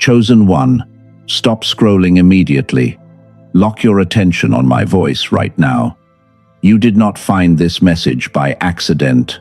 Chosen one, stop scrolling immediately. Lock your attention on my voice right now. You did not find this message by accident,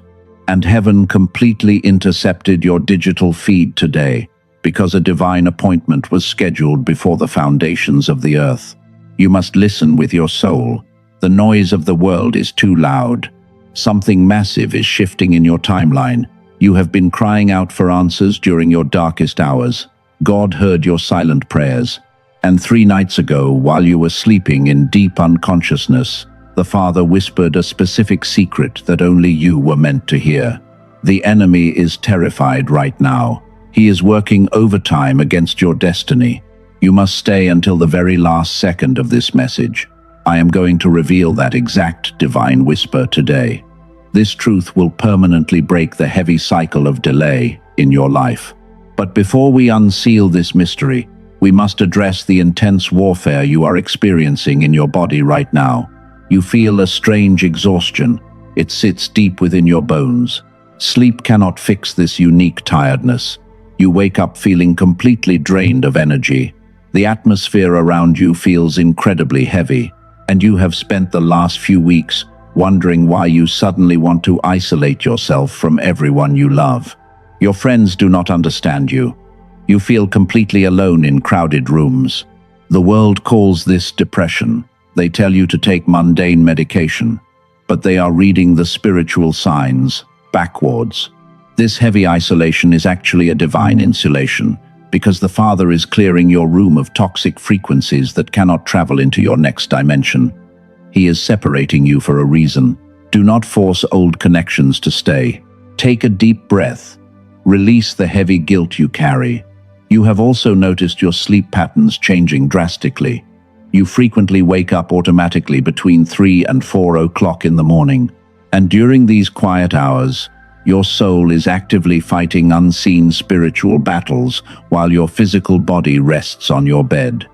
and heaven completely intercepted your digital feed today because a divine appointment was scheduled before the foundations of the earth. You must listen with your soul. The noise of the world is too loud. Something massive is shifting in your timeline. You have been crying out for answers during your darkest hours. God heard your silent prayers. And 3 nights ago, while you were sleeping in deep unconsciousness, the Father whispered a specific secret that only you were meant to hear. The enemy is terrified right now. He is working overtime against your destiny. You must stay until the very last second of this message. I am going to reveal that exact divine whisper today. This truth will permanently break the heavy cycle of delay in your life. But before we unseal this mystery, we must address the intense warfare you are experiencing in your body right now. You feel a strange exhaustion. It sits deep within your bones. Sleep cannot fix this unique tiredness. You wake up feeling completely drained of energy. The atmosphere around you feels incredibly heavy, and you have spent the last few weeks wondering why you suddenly want to isolate yourself from everyone you love. Your friends do not understand you. You feel completely alone in crowded rooms. The world calls this depression. They tell you to take mundane medication, but they are reading the spiritual signs backwards. This heavy isolation is actually a divine insulation, because the Father is clearing your room of toxic frequencies that cannot travel into your next dimension. He is separating you for a reason. Do not force old connections to stay. Take a deep breath. Release the heavy guilt you carry. You have also noticed your sleep patterns changing drastically. You frequently wake up automatically between 3 and 4 o'clock in the morning. And during these quiet hours, your soul is actively fighting unseen spiritual battles while your physical body rests on your bed.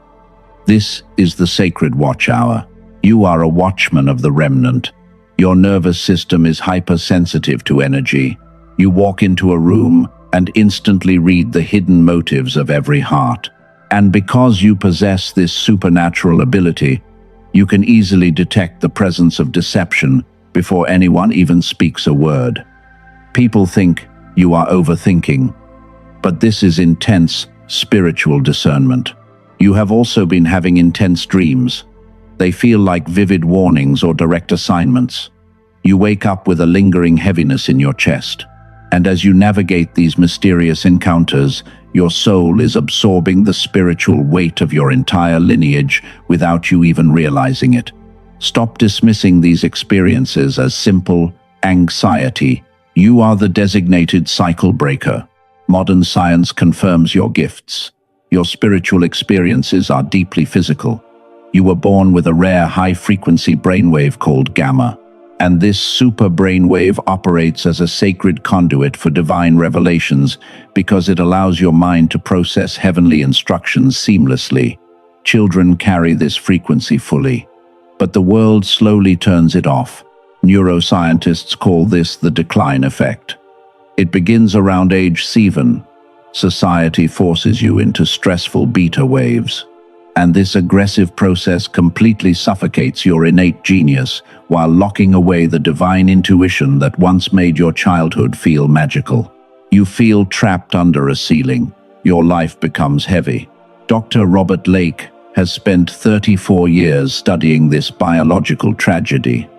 This is the sacred watch hour. You are a watchman of the remnant. Your nervous system is hypersensitive to energy. You walk into a room and instantly read the hidden motives of every heart. And because you possess this supernatural ability, you can easily detect the presence of deception before anyone even speaks a word. People think you are overthinking, but this is intense spiritual discernment. You have also been having intense dreams. They feel like vivid warnings or direct assignments. You wake up with a lingering heaviness in your chest. And as you navigate these mysterious encounters, your soul is absorbing the spiritual weight of your entire lineage without you even realizing it. Stop dismissing these experiences as simple anxiety. You are the designated cycle breaker. Modern science confirms your gifts. Your spiritual experiences are deeply physical. You were born with a rare high-frequency brainwave called gamma. And this super brainwave operates as a sacred conduit for divine revelations because it allows your mind to process heavenly instructions seamlessly. Children carry this frequency fully, but the world slowly turns it off. Neuroscientists call this the decline effect. It begins around age 7. Society forces you into stressful beta waves, and this aggressive process completely suffocates your innate genius while locking away the divine intuition that once made your childhood feel magical. You feel trapped under a ceiling. Your life becomes heavy. Dr. Robert Lake has spent 34 years studying this biological tragedy.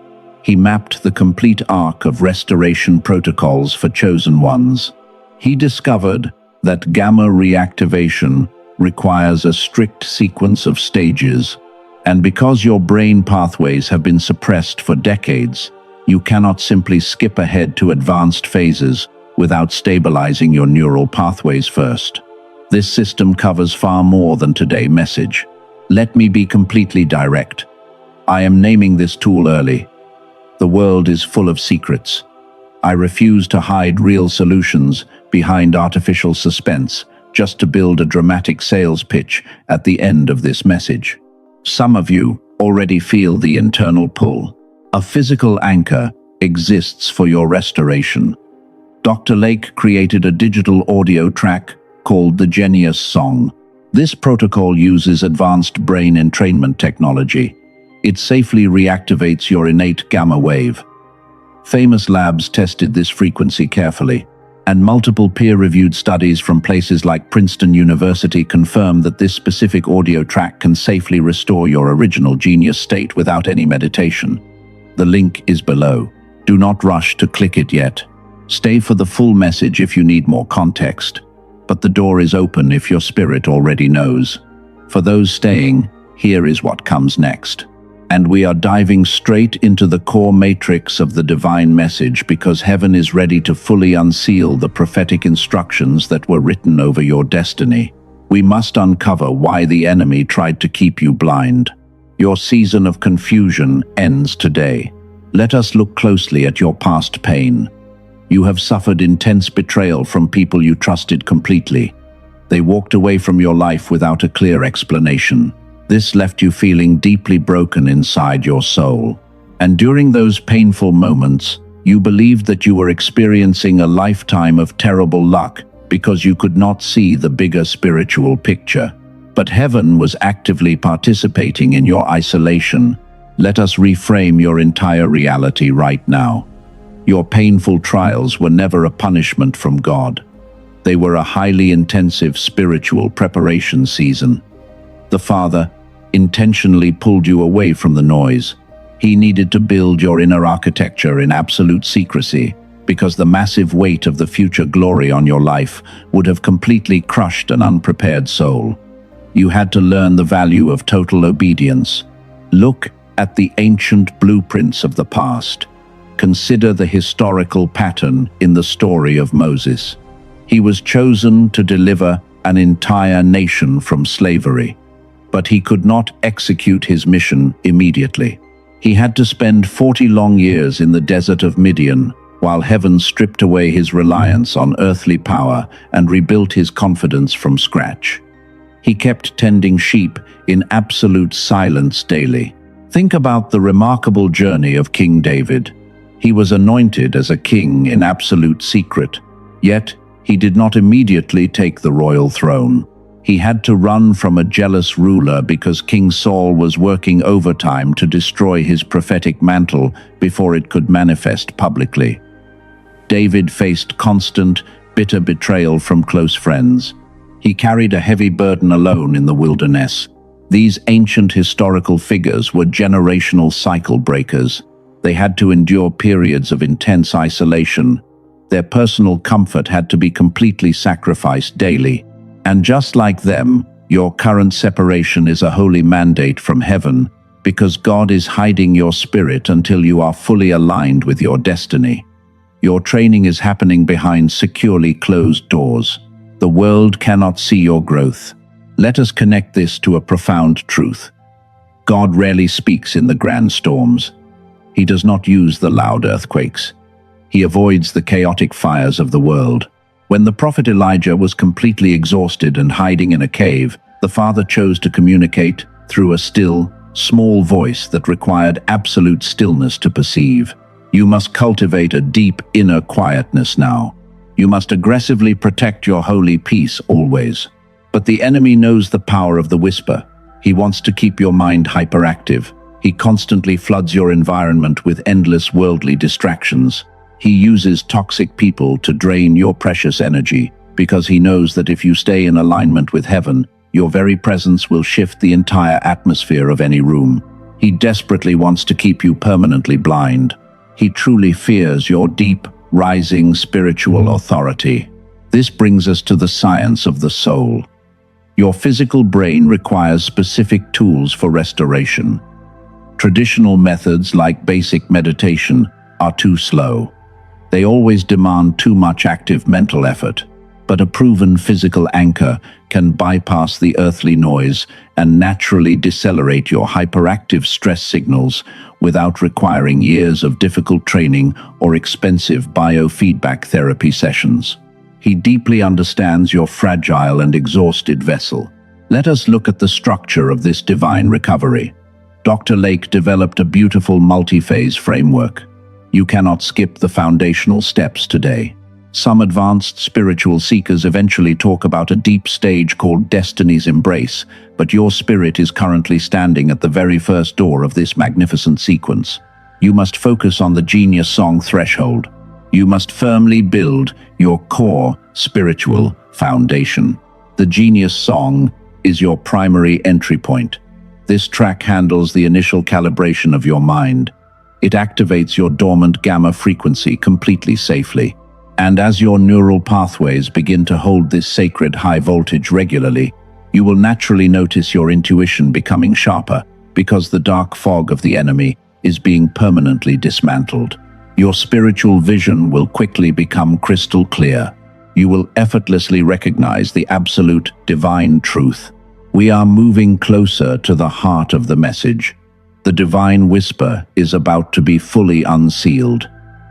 He mapped the complete arc of restoration protocols for chosen ones. He discovered that gamma reactivation requires a strict sequence of stages, and because your brain pathways have been suppressed for decades, you cannot simply skip ahead to advanced phases without stabilizing your neural pathways first. This system covers far more than today's message. Let me be completely direct. I am naming this tool early. The world is full of secrets. I refuse to hide real solutions behind artificial suspense just to build a dramatic sales pitch at the end of this message. Some of you already feel the internal pull. A physical anchor exists for your restoration. Dr. Lake created a digital audio track called the Genius Song. This protocol uses advanced brain entrainment technology. It safely reactivates your innate gamma wave. Famous labs tested this frequency carefully, and multiple peer-reviewed studies from places like Princeton University confirm that this specific audio track can safely restore your original genius state without any meditation. The link is below. Do not rush to click it yet. Stay for the full message if you need more context, but the door is open if your spirit already knows. For those staying, here is what comes next. And we are diving straight into the core matrix of the divine message because heaven is ready to fully unseal the prophetic instructions that were written over your destiny. We must uncover why the enemy tried to keep you blind. Your season of confusion ends today. Let us look closely at your past pain. You have suffered intense betrayal from people you trusted completely. They walked away from your life without a clear explanation. This left you feeling deeply broken inside your soul. And during those painful moments, you believed that you were experiencing a lifetime of terrible luck because you could not see the bigger spiritual picture. But heaven was actively participating in your isolation. Let us reframe your entire reality right now. Your painful trials were never a punishment from God. They were a highly intensive spiritual preparation season. The Father intentionally pulled you away from the noise. He needed to build your inner architecture in absolute secrecy, because the massive weight of the future glory on your life would have completely crushed an unprepared soul. You had to learn the value of total obedience. Look at the ancient blueprints of the past. Consider the historical pattern in the story of Moses. He was chosen to deliver an entire nation from slavery, but he could not execute his mission immediately. He had to spend 40 long years in the desert of Midian, while heaven stripped away his reliance on earthly power and rebuilt his confidence from scratch. He kept tending sheep in absolute silence daily. Think about the remarkable journey of King David. He was anointed as a king in absolute secret, yet he did not immediately take the royal throne. He had to run from a jealous ruler because King Saul was working overtime to destroy his prophetic mantle before it could manifest publicly. David faced constant, bitter betrayal from close friends. He carried a heavy burden alone in the wilderness. These ancient historical figures were generational cycle breakers. They had to endure periods of intense isolation. Their personal comfort had to be completely sacrificed daily. And just like them, your current separation is a holy mandate from heaven, because God is hiding your spirit until you are fully aligned with your destiny. Your training is happening behind securely closed doors. The world cannot see your growth. Let us connect this to a profound truth. God rarely speaks in the grand storms. He does not use the loud earthquakes. He avoids the chaotic fires of the world. When the prophet Elijah was completely exhausted and hiding in a cave, the Father chose to communicate through a still, small voice that required absolute stillness to perceive. You must cultivate a deep inner quietness now. You must aggressively protect your holy peace always. But the enemy knows the power of the whisper. He wants to keep your mind hyperactive. He constantly floods your environment with endless worldly distractions. He uses toxic people to drain your precious energy, because he knows that if you stay in alignment with heaven, your very presence will shift the entire atmosphere of any room. He desperately wants to keep you permanently blind. He truly fears your deep, rising spiritual authority. This brings us to the science of the soul. Your physical brain requires specific tools for restoration. Traditional methods like basic meditation are too slow. They always demand too much active mental effort, but a proven physical anchor can bypass the earthly noise and naturally decelerate your hyperactive stress signals without requiring years of difficult training or expensive biofeedback therapy sessions. He deeply understands your fragile and exhausted vessel. Let us look at the structure of this divine recovery. Dr. Lake developed a beautiful multi-phase framework. You cannot skip the foundational steps today. Some advanced spiritual seekers eventually talk about a deep stage called Destiny's Embrace, but your spirit is currently standing at the very first door of this magnificent sequence. You must focus on the genius song threshold. You must firmly build your core spiritual foundation. The genius song is your primary entry point. This track handles the initial calibration of your mind. It activates your dormant gamma frequency completely safely. And as your neural pathways begin to hold this sacred high voltage regularly, you will naturally notice your intuition becoming sharper because the dark fog of the enemy is being permanently dismantled. Your spiritual vision will quickly become crystal clear. You will effortlessly recognize the absolute divine truth. We are moving closer to the heart of the message. The divine whisper is about to be fully unsealed.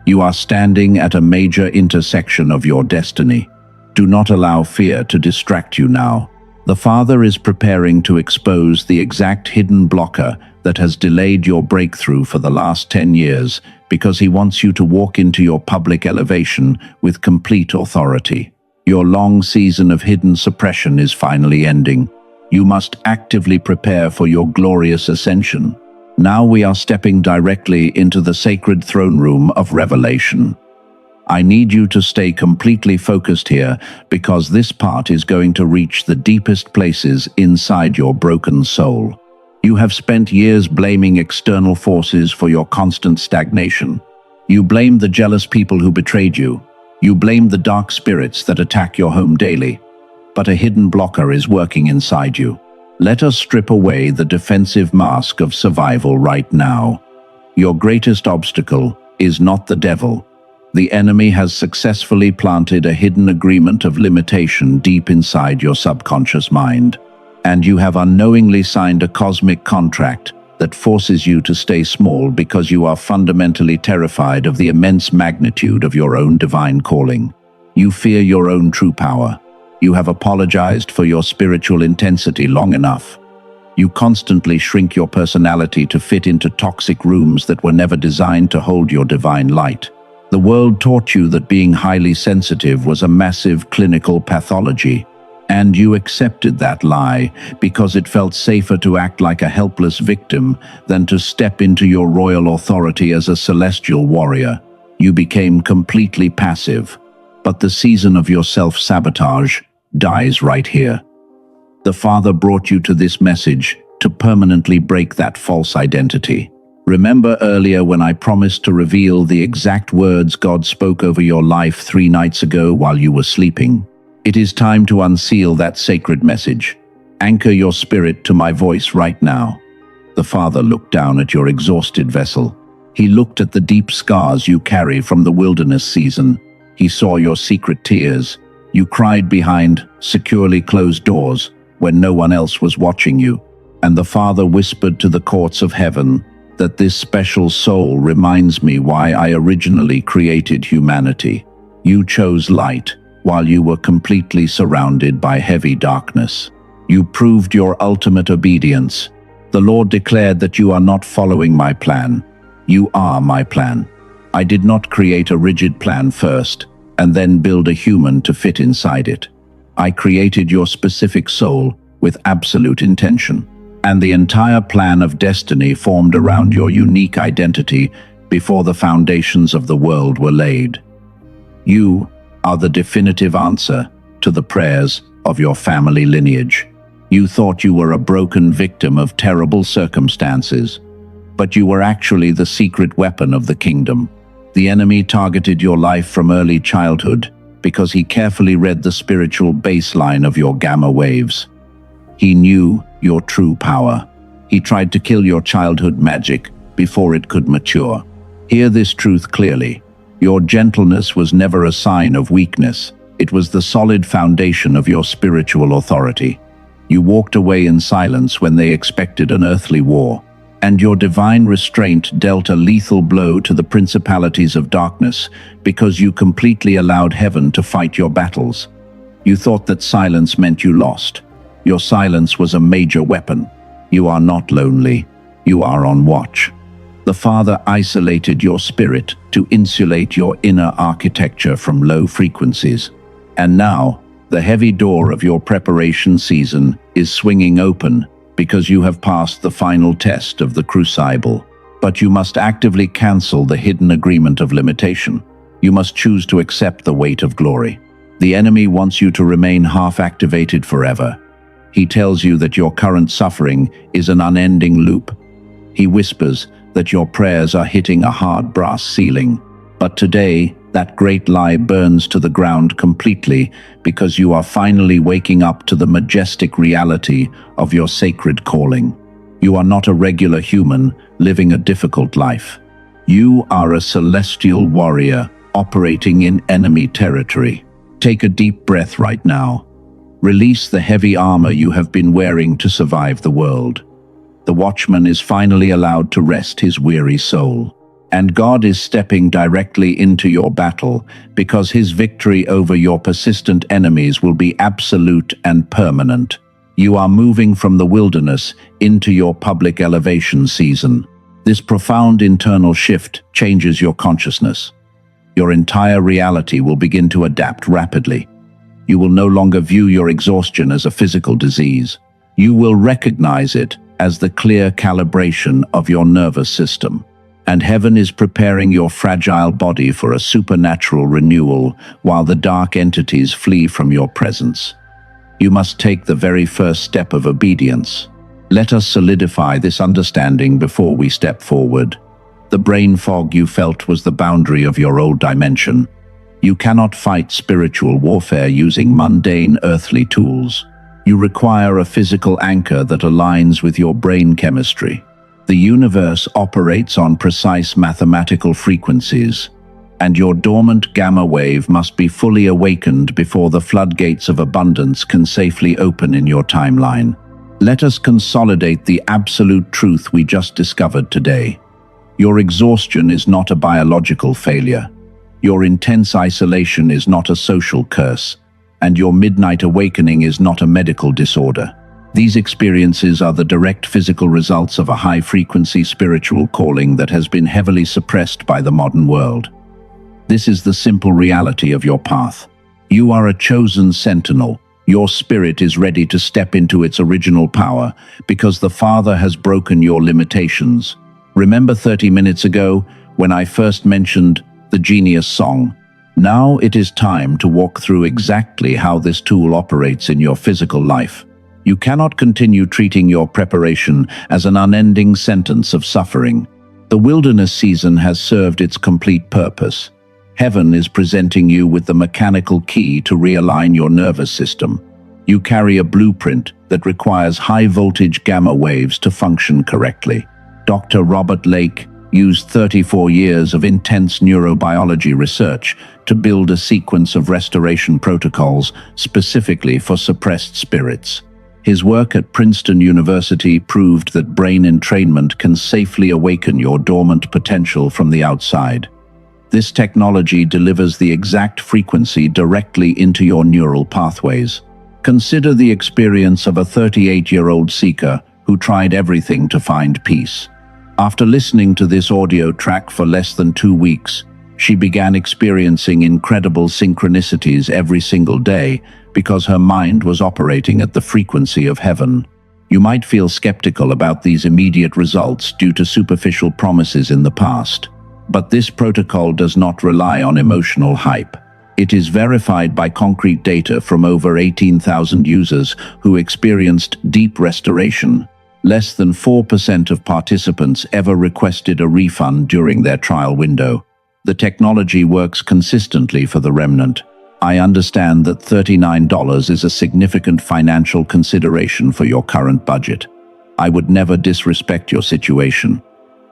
You are standing at a major intersection of your destiny. Do not allow fear to distract you now. The Father is preparing to expose the exact hidden blocker that has delayed your breakthrough for the last 10 years because he wants you to walk into your public elevation with complete authority. Your long season of hidden suppression is finally ending. You must actively prepare for your glorious ascension. Now we are stepping directly into the sacred throne room of revelation. I need you to stay completely focused here because this part is going to reach the deepest places inside your broken soul. You have spent years blaming external forces for your constant stagnation. You blame the jealous people who betrayed you. You blame the dark spirits that attack your home daily. But a hidden blocker is working inside you. Let us strip away the defensive mask of survival right now. Your greatest obstacle is not the devil. The enemy has successfully planted a hidden agreement of limitation deep inside your subconscious mind. And you have unknowingly signed a cosmic contract that forces you to stay small because you are fundamentally terrified of the immense magnitude of your own divine calling. You fear your own true power. You have apologized for your spiritual intensity long enough. You constantly shrink your personality to fit into toxic rooms that were never designed to hold your divine light. The world taught you that being highly sensitive was a massive clinical pathology, and you accepted that lie because it felt safer to act like a helpless victim than to step into your royal authority as a celestial warrior. You became completely passive. But the season of your self-sabotage dies right here. The Father brought you to this message to permanently break that false identity. Remember earlier when I promised to reveal the exact words God spoke over your life 3 nights ago while you were sleeping? It is time to unseal that sacred message. Anchor your spirit to my voice right now. The Father looked down at your exhausted vessel. He looked at the deep scars you carry from the wilderness season. He saw your secret tears. You cried behind securely closed doors when no one else was watching you. And the Father whispered to the courts of heaven that this special soul reminds me why I originally created humanity. You chose light while you were completely surrounded by heavy darkness. You proved your ultimate obedience. The Lord declared that you are not following my plan. You are my plan. I did not create a rigid plan first and then build a human to fit inside it. I created your specific soul with absolute intention, and the entire plan of destiny formed around your unique identity before the foundations of the world were laid. You are the definitive answer to the prayers of your family lineage. You thought you were a broken victim of terrible circumstances, but you were actually the secret weapon of the kingdom. The enemy targeted your life from early childhood because he carefully read the spiritual baseline of your gamma waves. He knew your true power. He tried to kill your childhood magic before it could mature. Hear this truth clearly. Your gentleness was never a sign of weakness. It was the solid foundation of your spiritual authority. You walked away in silence when they expected an earthly war. And your divine restraint dealt a lethal blow to the principalities of darkness because you completely allowed heaven to fight your battles. You thought that silence meant you lost. Your silence was a major weapon. You are not lonely. You are on watch. The Father isolated your spirit to insulate your inner architecture from low frequencies. And now, the heavy door of your preparation season is swinging open because you have passed the final test of the crucible. But you must actively cancel the hidden agreement of limitation. You must choose to accept the weight of glory. The enemy wants you to remain half-activated forever. He tells you that your current suffering is an unending loop. He whispers that your prayers are hitting a hard brass ceiling. But today, that great lie burns to the ground completely because you are finally waking up to the majestic reality of your sacred calling. You are not a regular human living a difficult life. You are a celestial warrior operating in enemy territory. Take a deep breath right now. Release the heavy armor you have been wearing to survive the world. The watchman is finally allowed to rest his weary soul. And God is stepping directly into your battle because his victory over your persistent enemies will be absolute and permanent. You are moving from the wilderness into your public elevation season. This profound internal shift changes your consciousness. Your entire reality will begin to adapt rapidly. You will no longer view your exhaustion as a physical disease. You will recognize it as the clear calibration of your nervous system. And heaven is preparing your fragile body for a supernatural renewal while the dark entities flee from your presence. You must take the very first step of obedience. Let us solidify this understanding before we step forward. The brain fog you felt was the boundary of your old dimension. You cannot fight spiritual warfare using mundane earthly tools. You require a physical anchor that aligns with your brain chemistry. The universe operates on precise mathematical frequencies, and your dormant gamma wave must be fully awakened before the floodgates of abundance can safely open in your timeline. Let us consolidate the absolute truth we just discovered today. Your exhaustion is not a biological failure. Your intense isolation is not a social curse, and your midnight awakening is not a medical disorder. These experiences are the direct physical results of a high-frequency spiritual calling that has been heavily suppressed by the modern world. This is the simple reality of your path. You are a chosen sentinel. Your spirit is ready to step into its original power because the Father has broken your limitations. Remember 30 minutes ago when I first mentioned the Genius song? Now it is time to walk through exactly how this tool operates in your physical life. You cannot continue treating your preparation as an unending sentence of suffering. The wilderness season has served its complete purpose. Heaven is presenting you with the mechanical key to realign your nervous system. You carry a blueprint that requires high-voltage gamma waves to function correctly. Dr. Robert Lake used 34 years of intense neurobiology research to build a sequence of restoration protocols specifically for suppressed spirits. His work at Princeton University proved that brain entrainment can safely awaken your dormant potential from the outside. This technology delivers the exact frequency directly into your neural pathways. Consider the experience of a 38-year-old seeker who tried everything to find peace. After listening to this audio track for less than 2 weeks, she began experiencing incredible synchronicities every single day because her mind was operating at the frequency of heaven. You might feel skeptical about these immediate results due to superficial promises in the past, but this protocol does not rely on emotional hype. It is verified by concrete data from over 18,000 users who experienced deep restoration. Less than 4% of participants ever requested a refund during their trial window. The technology works consistently for the remnant. I understand that $39 is a significant financial consideration for your current budget. I would never disrespect your situation.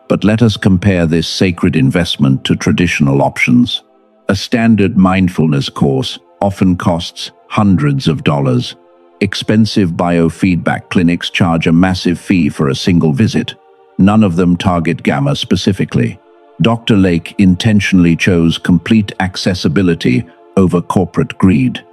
But let us compare this sacred investment to traditional options. A standard mindfulness course often costs hundreds of dollars. Expensive biofeedback clinics charge a massive fee for a single visit. None of them target gamma specifically. Dr. Lake intentionally chose complete accessibility over corporate greed.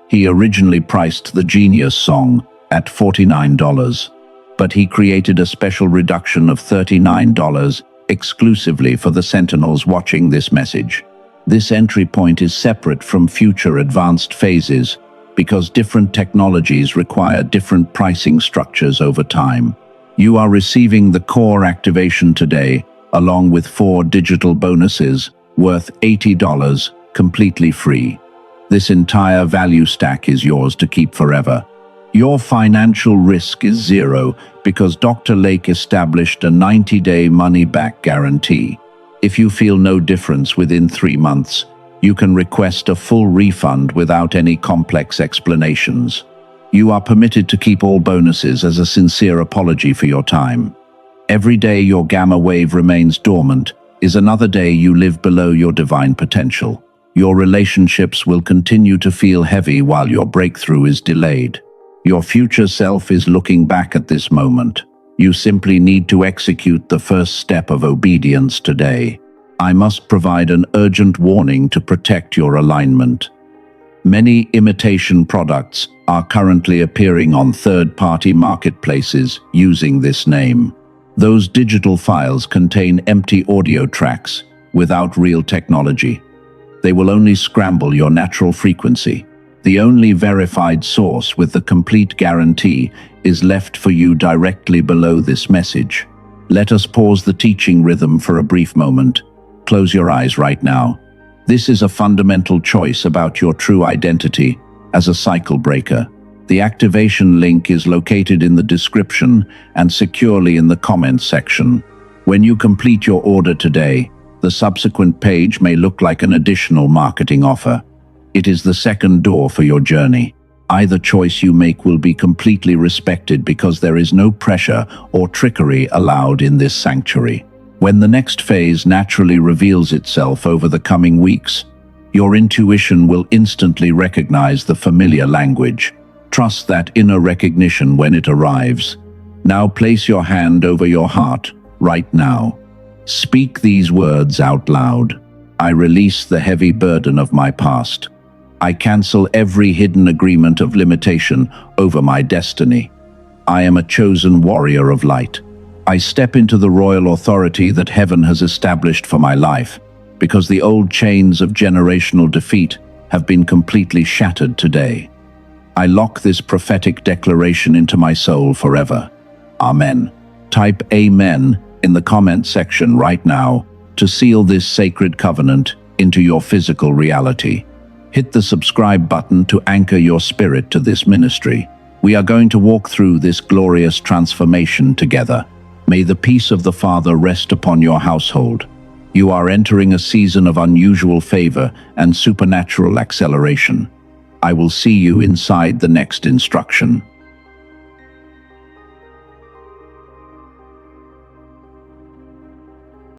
He originally priced the Genius song at $49, but he created a special reduction of $39 exclusively for the sentinels watching this message. This entry point is separate from future advanced phases because different technologies require different pricing structures over time. You are receiving the core activation today, along with 4 digital bonuses worth $80 completely free. This entire value stack is yours to keep forever. Your financial risk is zero because Dr. Lake established a 90-day money-back guarantee. If you feel no difference within 3 months, you can request a full refund without any complex explanations. You are permitted to keep all bonuses as a sincere apology for your time. Every day your gamma wave remains dormant is another day you live below your divine potential. Your relationships will continue to feel heavy while your breakthrough is delayed. Your future self is looking back at this moment. You simply need to execute the first step of obedience today. I must provide an urgent warning to protect your alignment. Many imitation products are currently appearing on third-party marketplaces using this name. Those digital files contain empty audio tracks without real technology. They will only scramble your natural frequency. The only verified source with the complete guarantee is left for you directly below this message. Let us pause the teaching rhythm for a brief moment. Close your eyes right now. This is a fundamental choice about your true identity as a cycle breaker. The activation link is located in the description and securely in the comments section. When you complete your order today, the subsequent page may look like an additional marketing offer. It is the second door for your journey. Either choice you make will be completely respected because there is no pressure or trickery allowed in this sanctuary. When the next phase naturally reveals itself over the coming weeks, your intuition will instantly recognize the familiar language. Trust that inner recognition when it arrives. Now place your hand over your heart, right now. Speak these words out loud. I release the heavy burden of my past. I cancel every hidden agreement of limitation over my destiny. I am a chosen warrior of light. I step into the royal authority that heaven has established for my life, because the old chains of generational defeat have been completely shattered today. I lock this prophetic declaration into my soul forever. Amen. Type Amen in the comment section right now to seal this sacred covenant into your physical reality. Hit the subscribe button to anchor your spirit to this ministry. We are going to walk through this glorious transformation together. May the peace of the Father rest upon your household. You are entering a season of unusual favor and supernatural acceleration. I will see you inside the next instruction.